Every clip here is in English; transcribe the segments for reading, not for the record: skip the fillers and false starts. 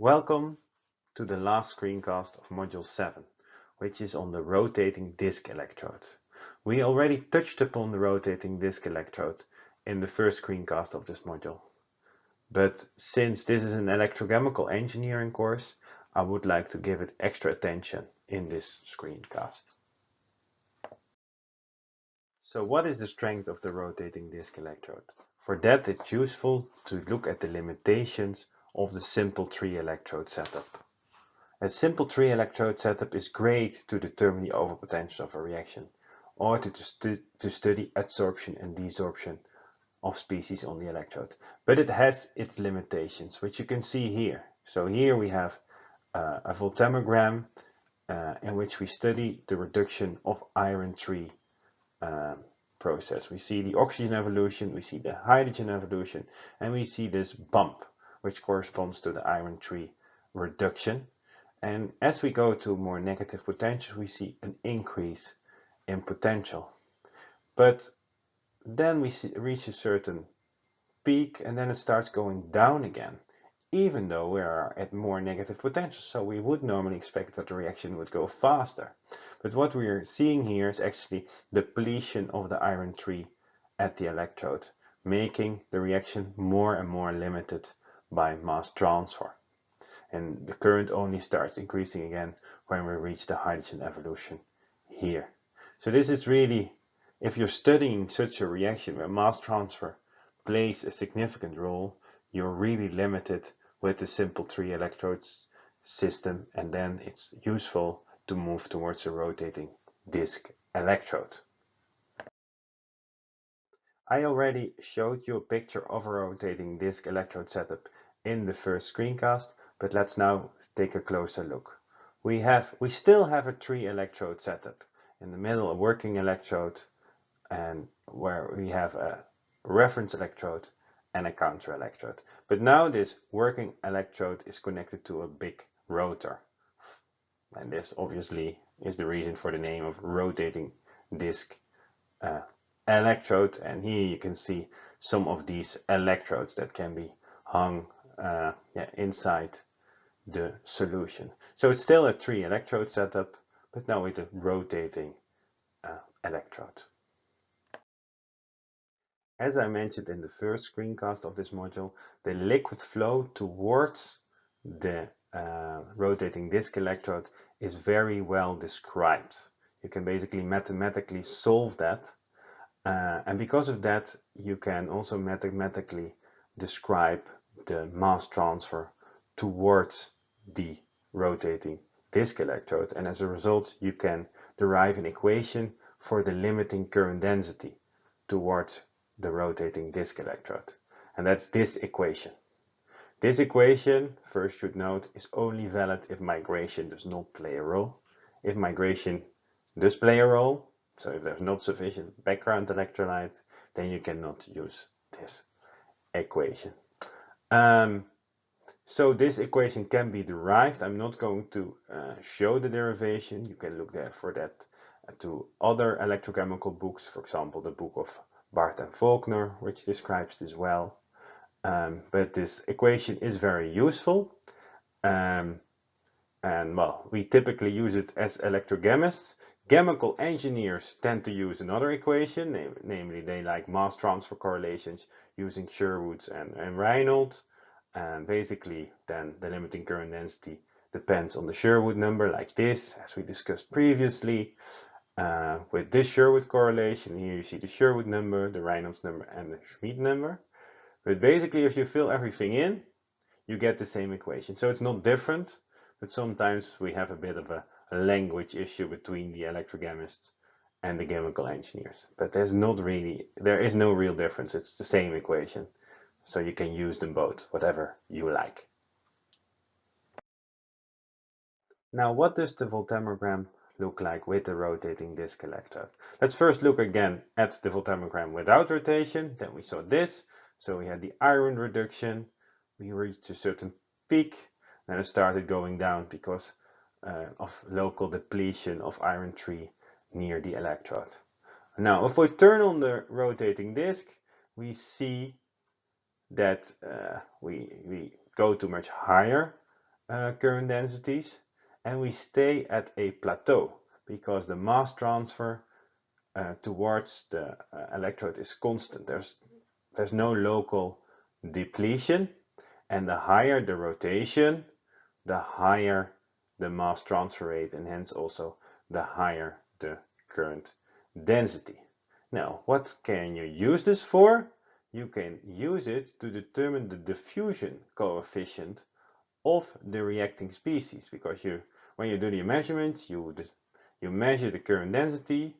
Welcome to the last screencast of Module 7, which is on the rotating disk electrode. We already touched upon the rotating disk electrode in the first screencast of this module. But since this is an electrochemical engineering course, I would like to give it extra attention in this screencast. So what is the strength of the rotating disk electrode? For that, it's useful to look at the limitations of the simple 3-electrode setup. A simple 3-electrode setup is great to determine the overpotential of a reaction, or to study adsorption and desorption of species on the electrode. But it has its limitations, which you can see here. So here we have a voltammogram in which we study the reduction of iron 3 process. We see the oxygen evolution, we see the hydrogen evolution, and we see this bump, which corresponds to the iron 3 reduction. And as we go to more negative potential, we see an increase in potential. But then we reach a certain peak, and then it starts going down again, even though we are at more negative potential. So we would normally expect that the reaction would go faster. But what we are seeing here is actually depletion of the iron 3 at the electrode, making the reaction more and more limited by mass transfer. And the current only starts increasing again when we reach the hydrogen evolution here. So this is really, if you're studying such a reaction where mass transfer plays a significant role, you're really limited with the simple 3-electrodes system, and then it's useful to move towards a rotating disk electrode. I already showed you a picture of a rotating disk electrode setup in the first screencast, but let's now take a closer look. We still have a 3-electrode setup. In the middle, a working electrode, and where we have a reference electrode and a counter electrode. But now this working electrode is connected to a big rotor. And this obviously is the reason for the name of rotating disk electrode. And here you can see some of these electrodes that can be hung inside the solution. So it's still a 3-electrode setup, but now with a rotating electrode. As I mentioned in the first screencast of this module, the liquid flow towards the rotating disk electrode is very well described. You can basically mathematically solve that, and because of that you can also mathematically describe the mass transfer towards the rotating disk electrode, and as a result you can derive an equation for the limiting current density towards the rotating disk electrode, and that's this equation. This equation, first should note, is only valid if migration does not play a role. If migration does play a role, so if there's not sufficient background electrolyte, then you cannot use this equation. So this equation can be derived. I'm not going to show the derivation. You can look there for that to other electrochemical books, for example, the book of Barth and Faulkner, which describes this well. But this equation is very useful, and well, we typically use it as electrochemists. Chemical engineers tend to use another equation, namely they like mass transfer correlations using Sherwood's and Reynolds, and basically then the limiting current density depends on the Sherwood number, like this, as we discussed previously. With this Sherwood correlation, here you see the Sherwood number, the Reynolds number, and the Schmidt number. But basically, if you fill everything in, you get the same equation. So it's not different, but sometimes we have a bit of a language issue between the electrochemists and the chemical engineers. But there is no real difference. It's the same equation. So you can use them both, whatever you like. Now, what does the voltammogram look like with the rotating disk electrode? Let's first look again at the voltammogram without rotation. Then we saw this. So we had the iron reduction. We reached a certain peak, then it started going down because of local depletion of iron 3 near the electrode. Now, if we turn on the rotating disk, we see that we go to much higher current densities, and we stay at a plateau because the mass transfer towards the electrode is constant. There's no local depletion, and the higher the rotation, the higher the mass transfer rate, and hence also the higher the current density. Now, what can you use this for? You can use it to determine the diffusion coefficient of the reacting species, because when you do the measurements, you measure the current density,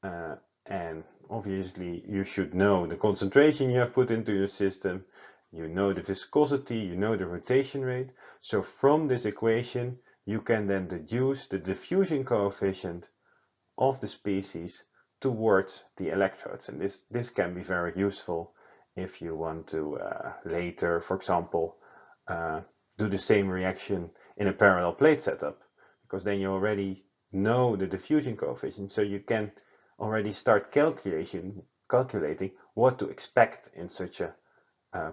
and obviously you should know the concentration you have put into your system, you know the viscosity, you know the rotation rate. So from this equation you can then deduce the diffusion coefficient of the species towards the electrodes, and this can be very useful if you want to later, for example, do the same reaction in a parallel plate setup, because then you already know the diffusion coefficient, so you can already start calculating what to expect in such a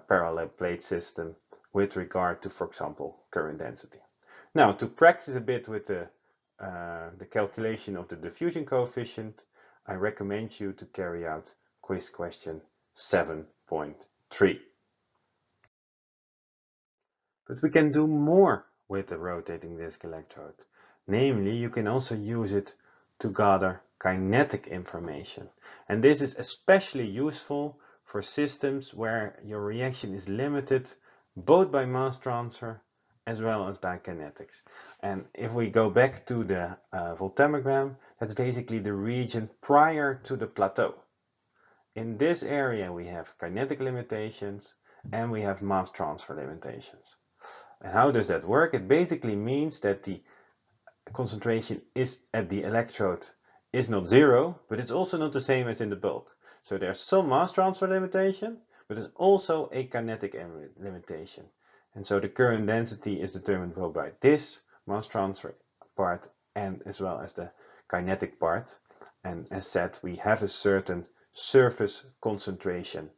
parallel plate system with regard to, for example, current density. Now, to practice a bit with the calculation of the diffusion coefficient, I recommend you to carry out quiz question 7.3. But we can do more with the rotating disc electrode. Namely, you can also use it to gather kinetic information. And this is especially useful for systems where your reaction is limited both by mass transfer as well as by kinetics. And if we go back to the voltammogram, that's basically the region prior to the plateau. In this area we have kinetic limitations and we have mass transfer limitations. And how does that work? It basically means that the concentration is at the electrode is not zero, but it's also not the same as in the bulk. So there's some mass transfer limitation, but there's also a kinetic limitation. And so the current density is determined both by this mass transfer part and as well as the kinetic part. And as said, we have a certain surface concentration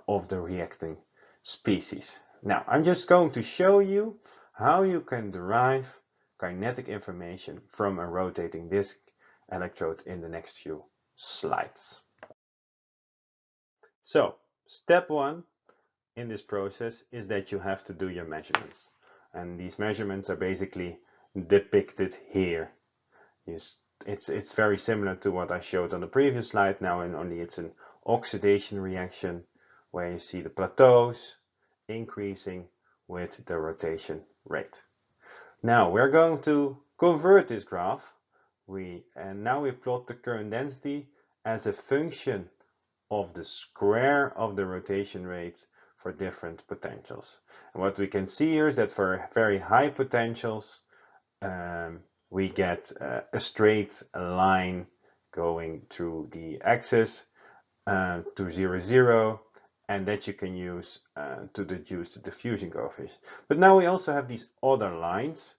of the reacting species. Now, I'm just going to show you how you can derive kinetic information from a rotating disc electrode in the next few slides. So, step one in this process is that you have to do your measurements. And these measurements are basically depicted here. It's very similar to what I showed on the previous slide now, and only it's an oxidation reaction where you see the plateaus increasing with the rotation rate. Now we're going to convert this graph. Now we plot the current density as a function of the square of the rotation rate for different potentials. And what we can see here is that for very high potentials, we get a straight line going through the axis to 0, 0, and that you can use to deduce the diffusion coefficient. But now we also have these other lines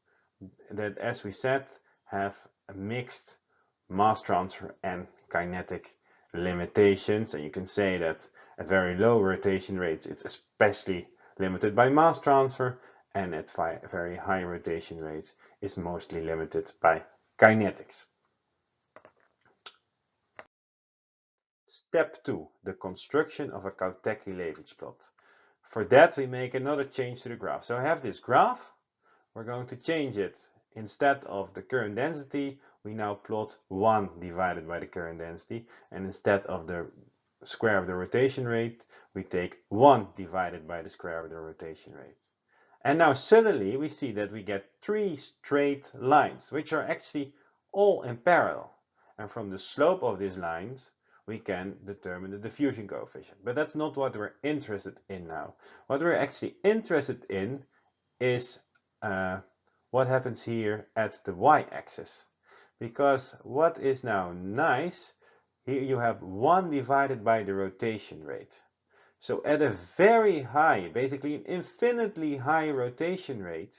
that, as we said, have a mixed mass transfer and kinetic limitations, and you can say that at very low rotation rates it's especially limited by mass transfer, and at very high rotation rates is mostly limited by kinetics. Step 2, the construction of a Kautsky-Leibniz plot. For that we make another change to the graph. So I have this graph, we're going to change it. Instead of the current density, we now plot 1 divided by the current density, and instead of the square of the rotation rate, we take 1 divided by the square of the rotation rate. And now suddenly we see that we get 3 straight lines, which are actually all in parallel. And from the slope of these lines, we can determine the diffusion coefficient. But that's not what we're interested in now. What we're actually interested in is what happens here at the y-axis. Because what is now nice, here you have 1 divided by the rotation rate. So at a very high, basically an infinitely high rotation rate,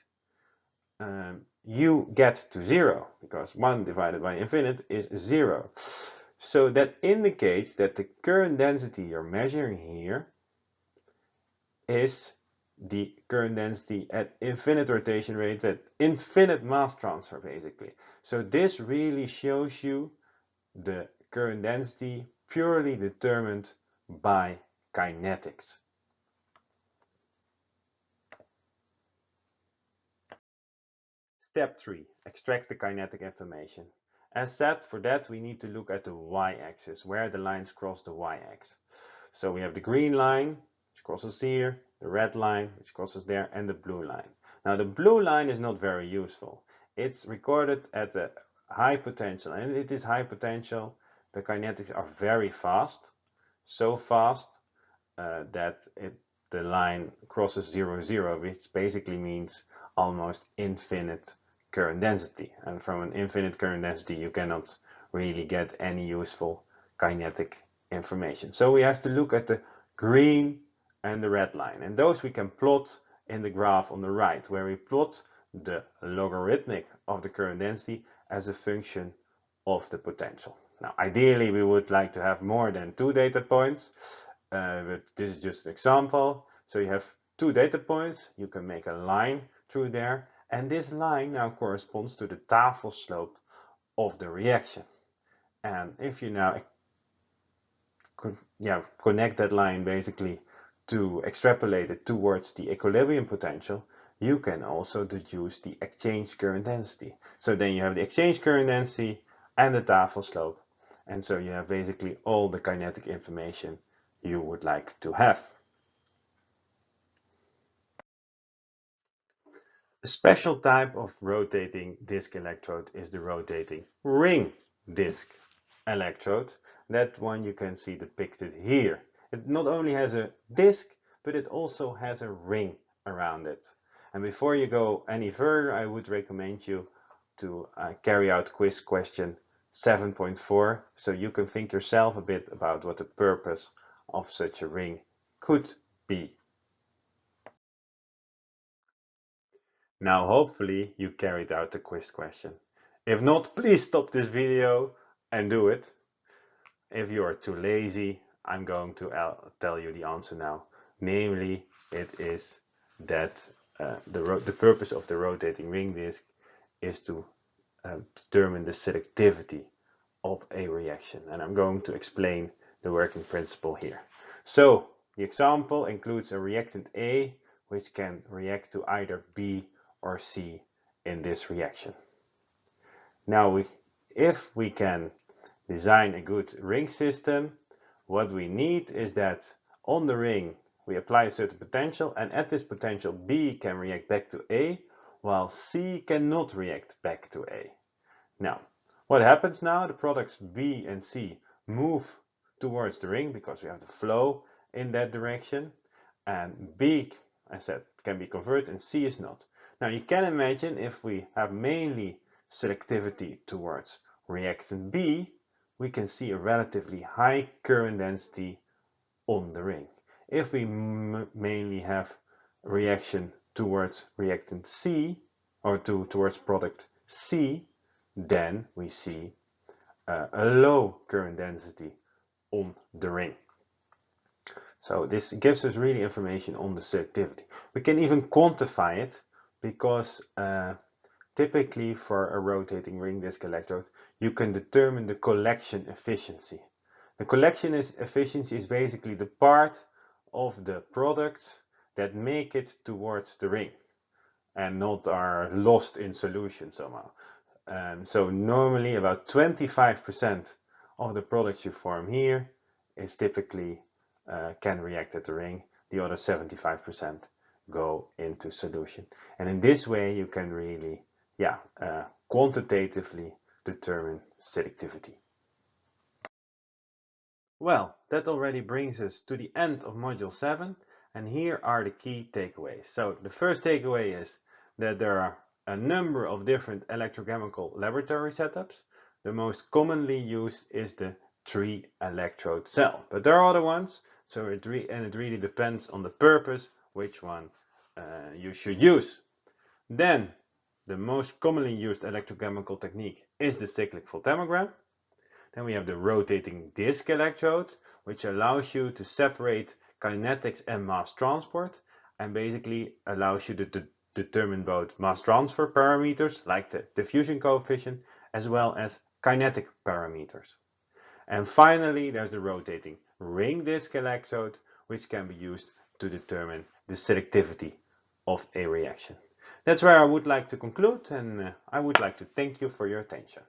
you get to 0, because 1 divided by infinite is 0. So that indicates that the current density you're measuring here is the current density at infinite rotation rate, at infinite mass transfer basically. So this really shows you the current density purely determined by kinetics. Step 3. Extract the kinetic information. As said, for that we need to look at the y-axis, where the lines cross the y-axis. So we have the green line, which crosses here, the red line, which crosses there, and the blue line. Now the blue line is not very useful. It's recorded at a high potential, and it is high potential. The kinetics are very fast, so fast that the line crosses 0, 0, which basically means almost infinite current density. And from an infinite current density, you cannot really get any useful kinetic information. So we have to look at the green and the red line. And those we can plot in the graph on the right, where we plot the logarithmic of the current density as a function of the potential. Now, ideally, we would like to have more than 2 data points, but this is just an example. So you have 2 data points, you can make a line through there, and this line now corresponds to the tafel slope of the reaction. And if you now connect that line basically to extrapolate it towards the equilibrium potential, you can also deduce the exchange current density. So then you have the exchange current density and the tafel slope, and so you have basically all the kinetic information you would like to have. A special type of rotating disk electrode is the rotating ring disk electrode. That one you can see depicted here. It not only has a disk, but it also has a ring around it. And before you go any further, I would recommend you to carry out quiz question 7.4, so you can think yourself a bit about what the purpose of such a ring could be. Now hopefully you carried out the quiz question. If not, please stop this video and do it. If you are too lazy, I'm going to tell you the answer now. Namely, it is that the purpose of the rotating ring disk is to determine the selectivity of a reaction. And I'm going to explain the working principle here. So the example includes a reactant A, which can react to either B or C in this reaction. Now, if we can design a good ring system, what we need is that on the ring we apply a certain potential, and at this potential B can react back to A, while C cannot react back to A. Now, what happens now? The products B and C move towards the ring because we have the flow in that direction, and B, as I said, can be converted and C is not. Now you can imagine if we have mainly selectivity towards reactant B, we can see a relatively high current density on the ring. If we mainly have reaction towards reactant C, or towards product C, then we see a low current density on the ring. So this gives us really information on the selectivity. We can even quantify it because typically for a rotating ring disk electrode, you can determine the collection efficiency. The collection efficiency is basically the part of the products that make it towards the ring and not are lost in solution somehow. So normally about 25% of the products you form here is typically can react at the ring. The other 75% go into solution. And in this way you can really quantitatively determine selectivity. Well, that already brings us to the end of module 7, and here are the key takeaways. So the first takeaway is that there are a number of different electrochemical laboratory setups. The most commonly used is the 3-electrode cell, but there are other ones, so it really depends on the purpose which one you should use. Then the most commonly used electrochemical technique is the cyclic voltammogram. Then we have the rotating disk electrode, which allows you to separate kinetics and mass transport. and basically allows you to determine both mass transfer parameters like the diffusion coefficient as well as kinetic parameters. And finally, there's the rotating ring disc electrode, which can be used to determine the selectivity of a reaction. That's where I would like to conclude, and I would like to thank you for your attention.